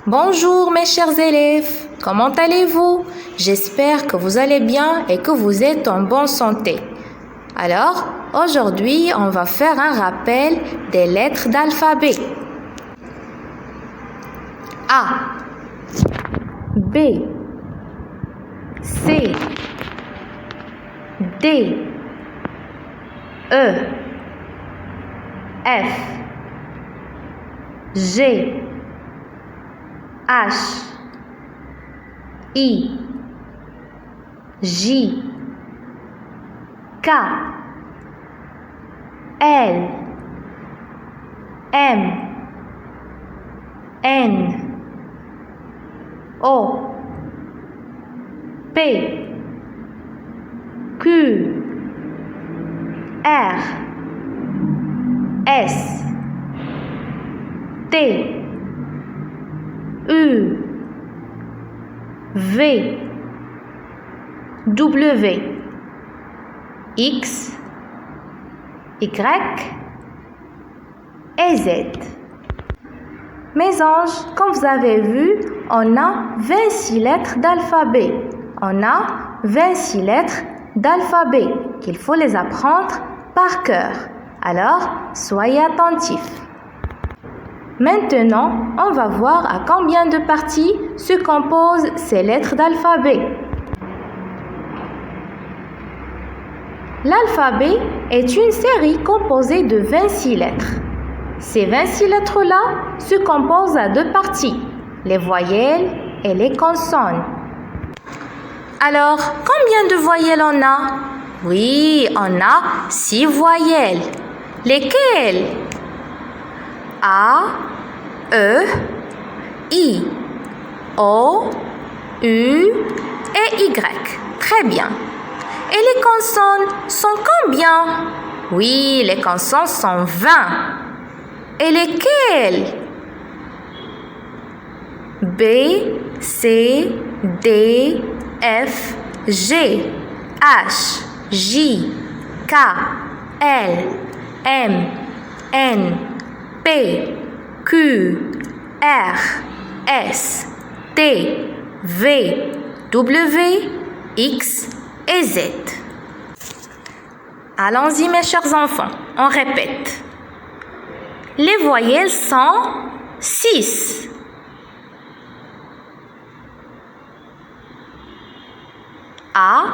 Bonjour mes chers élèves, comment allez-vous? J'espère que vous allez bien et que vous êtes en bonne santé. Alors, aujourd'hui, on va faire un rappel des lettres d'alphabet. A, B, C, D, E, F, G, H, I, J, K, L, M, N, O, P, Q, R, S, T, U, V, W, X, Y et Z. Mes anges, comme vous avez vu, on a 26 lettres d'alphabet. On a 26 lettres d'alphabet qu'il faut les apprendre par cœur. Alors, soyez attentifs. Maintenant, on va voir à combien de parties se composent ces lettres d'alphabet. L'alphabet est une série composée de 26 lettres. Ces 26 lettres-là se composent à deux parties, les voyelles et les consonnes. Alors, combien de voyelles on a? Oui, on a 6 voyelles. Lesquelles? A, E, I, O, U et Y. Très bien. Et les consonnes sont combien? Oui, les consonnes sont 20. Et lesquelles? B, C, D, F, G, H, J, K, L, M, N, P, Q, R, S, T, V, W, X et Z. Allons-y mes chers enfants, on répète. Les voyelles sont 6. A,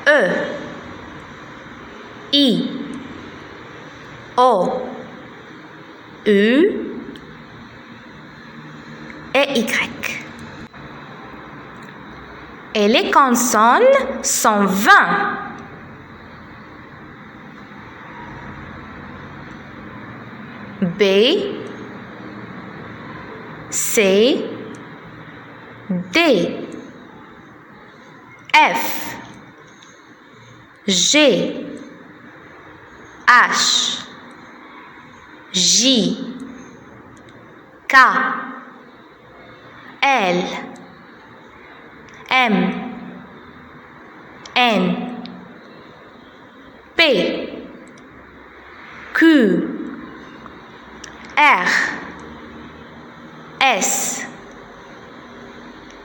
E, I, O, U et Y. Et les consonnes sont 20. B, C, D, F, G, H, J, K, L, M, N, P, Q, R, S,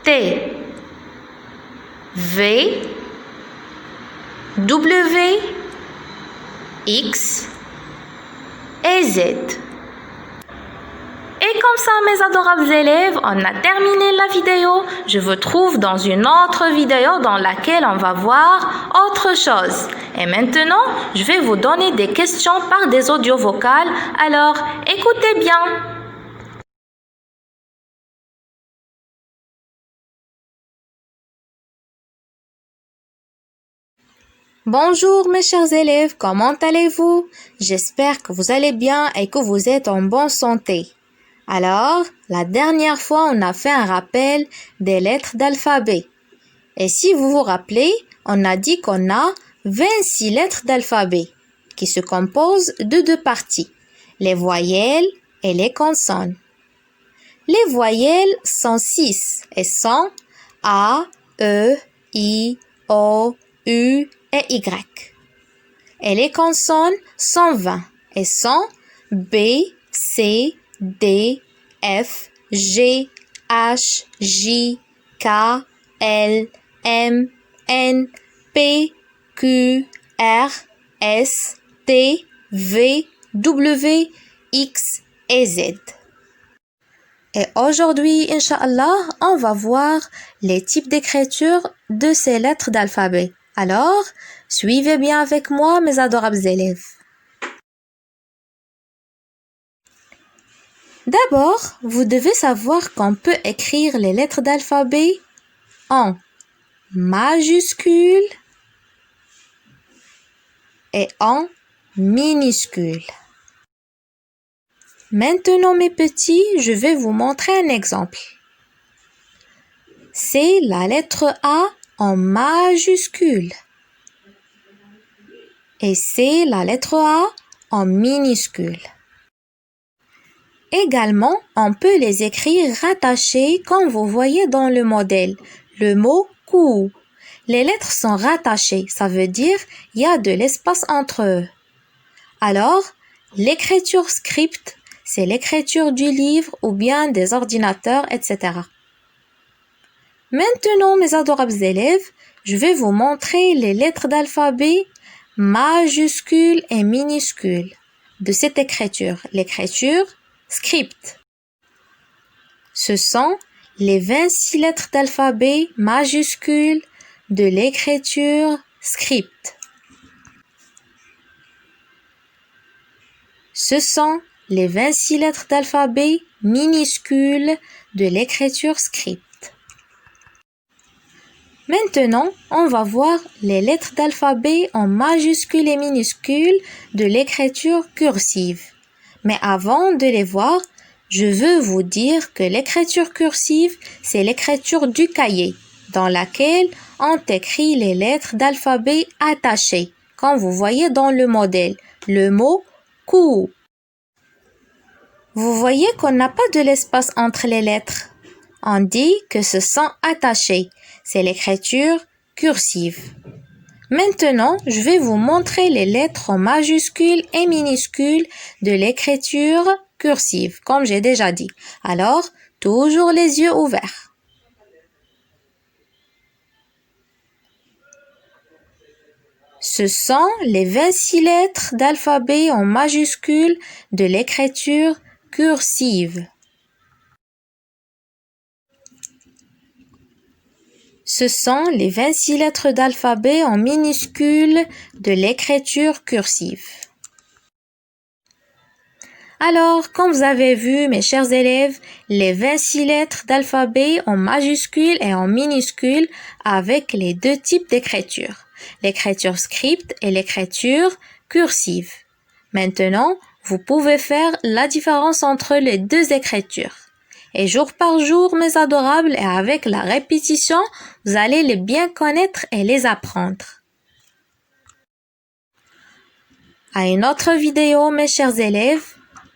T, V, W, X et Z. Et comme ça, mes adorables élèves, on a terminé la vidéo. Je vous trouve dans une autre vidéo dans laquelle on va voir autre chose. Et maintenant, je vais vous donner des questions par des audios vocales. Alors, écoutez bien. Bonjour mes chers élèves, comment allez-vous? J'espère que vous allez bien et que vous êtes en bonne santé. Alors, la dernière fois, on a fait un rappel des lettres d'alphabet. Et si vous vous rappelez, on a dit qu'on a 26 lettres d'alphabet qui se composent de deux parties, les voyelles et les consonnes. Les voyelles sont 6 et sont A, E, I, O, U et Y. Et les consonnes sont 20 et sont B, C, D, F, G, H, J, K, L, M, N, P, Q, R, S, T, V, W, X et Z. Et aujourd'hui, Inch'Allah, on va voir les types d'écriture de ces lettres d'alphabet. Alors, suivez bien avec moi, mes adorables élèves. D'abord, vous devez savoir qu'on peut écrire les lettres d'alphabet en majuscules et en minuscules. Maintenant, mes petits, je vais vous montrer un exemple. C'est la lettre A en majuscule. Et c'est la lettre A en minuscule. Également, on peut les écrire rattachés comme vous voyez dans le modèle. Le mot « cou ». Les lettres sont rattachées, ça veut dire il y a de l'espace entre eux. Alors, l'écriture script, c'est l'écriture du livre ou bien des ordinateurs, etc. Maintenant, mes adorables élèves, je vais vous montrer les lettres d'alphabet majuscules et minuscules de cette écriture, l'écriture script. Ce sont les 26 lettres d'alphabet majuscules de l'écriture script. Ce sont les 26 lettres d'alphabet minuscules de l'écriture script. Maintenant, on va voir les lettres d'alphabet en majuscules et minuscules de l'écriture cursive. Mais avant de les voir, je veux vous dire que l'écriture cursive, c'est l'écriture du cahier, dans laquelle on écrit les lettres d'alphabet attachées, comme vous voyez dans le modèle, le mot « cou ». Vous voyez qu'on n'a pas de l'espace entre les lettres. On dit que ce sont attachés. C'est l'écriture cursive. Maintenant, je vais vous montrer les lettres en majuscules et minuscules de l'écriture cursive, comme j'ai déjà dit. Alors, toujours les yeux ouverts. Ce sont les 26 lettres d'alphabet en majuscules de l'écriture cursive. Ce sont les 26 lettres d'alphabet en minuscules de l'écriture cursive. Alors, comme vous avez vu, mes chers élèves, les 26 lettres d'alphabet en majuscules et en minuscules avec les deux types d'écriture, l'écriture script et l'écriture cursive. Maintenant, vous pouvez faire la différence entre les deux écritures. Et jour par jour, mes adorables, et avec la répétition, vous allez les bien connaître et les apprendre. À une autre vidéo, mes chers élèves,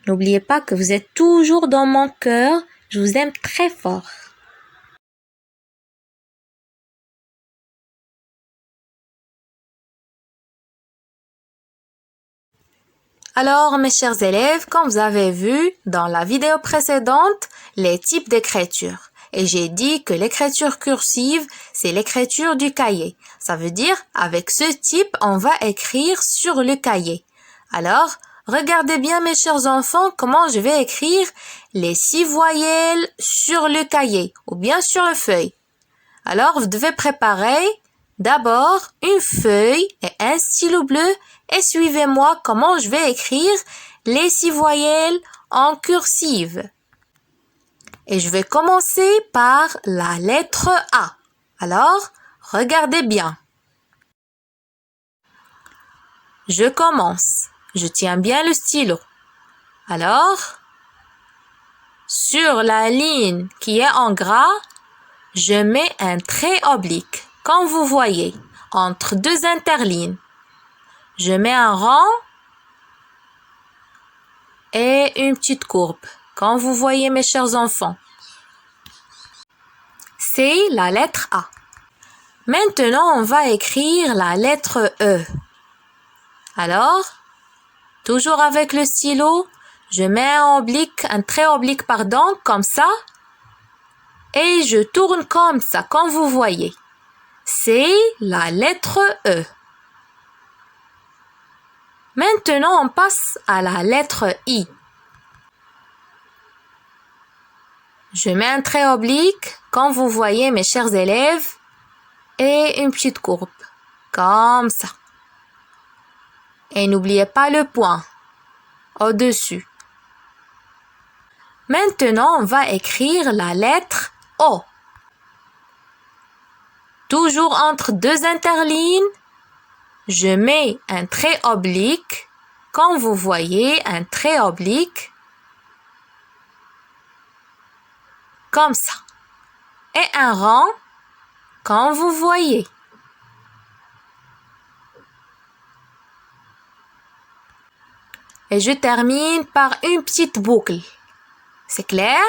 n'oubliez pas que vous êtes toujours dans mon cœur. Je vous aime très fort. Alors, mes chers élèves, comme vous avez vu dans la vidéo précédente, les types d'écriture. Et j'ai dit que l'écriture cursive, c'est l'écriture du cahier. Ça veut dire, avec ce type, on va écrire sur le cahier. Alors, regardez bien, mes chers enfants, comment je vais écrire les 6 voyelles sur le cahier ou bien sur une feuille. Alors, vous devez préparer d'abord une feuille et un stylo bleu et suivez-moi comment je vais écrire les 6 voyelles en cursive. Et je vais commencer par la lettre A. Alors, regardez bien. Je commence. Je tiens bien le stylo. Alors, sur la ligne qui est en gras, je mets un trait oblique, comme vous voyez, entre deux interlignes. Je mets un rond et une petite courbe, comme vous voyez mes chers enfants. C'est la lettre A. Maintenant, on va écrire la lettre E. Alors, toujours avec le stylo, Je mets un trait oblique, comme ça. Et je tourne comme ça, comme vous voyez. C'est la lettre E. Maintenant, on passe à la lettre I. Je mets un trait oblique, comme vous voyez mes chers élèves, et une petite courbe, comme ça. Et n'oubliez pas le point au-dessus. Maintenant, on va écrire la lettre O. Toujours entre deux interlignes, je mets un trait oblique, comme vous voyez, un trait oblique, comme ça. Et un rond, comme vous voyez. Et je termine par une petite boucle. C'est clair?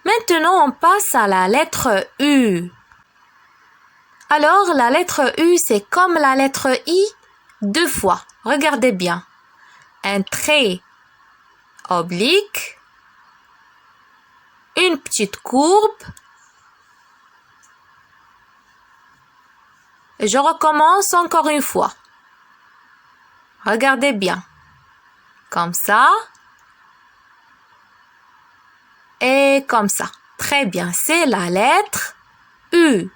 Maintenant, on passe à la lettre U. Alors, la lettre U, c'est comme la lettre I, 2 fois. Regardez bien. Un trait oblique, une petite courbe, et je recommence encore une fois. Regardez bien. Comme ça. Et comme ça. Très bien, c'est la lettre U.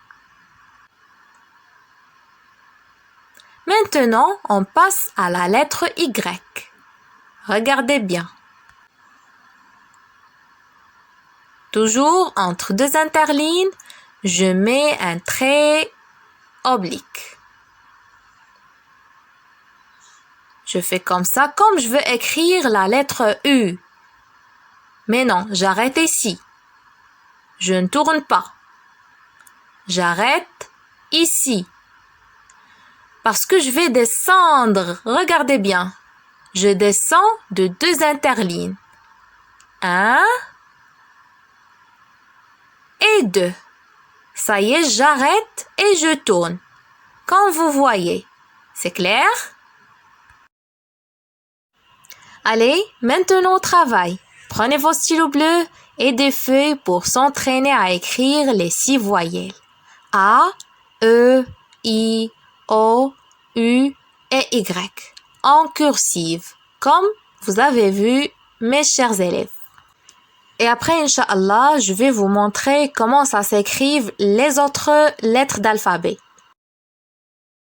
Maintenant, on passe à la lettre Y. Regardez bien. Toujours entre deux interlignes, je mets un trait oblique. Je fais comme ça, comme je veux écrire la lettre U. Mais non, j'arrête ici. Je ne tourne pas. J'arrête ici. Parce que je vais descendre. Regardez bien. Je descends de deux interlignes. 1 et 2. Ça y est, j'arrête et je tourne. Comme vous voyez. C'est clair? Allez, maintenant au travail. Prenez vos stylos bleus et des feuilles pour s'entraîner à écrire les 6 voyelles. A, E, I, O, U et Y en cursive, comme vous avez vu, mes chers élèves. Et après, Inch'Allah, je vais vous montrer comment ça s'écrivent les autres lettres d'alphabet.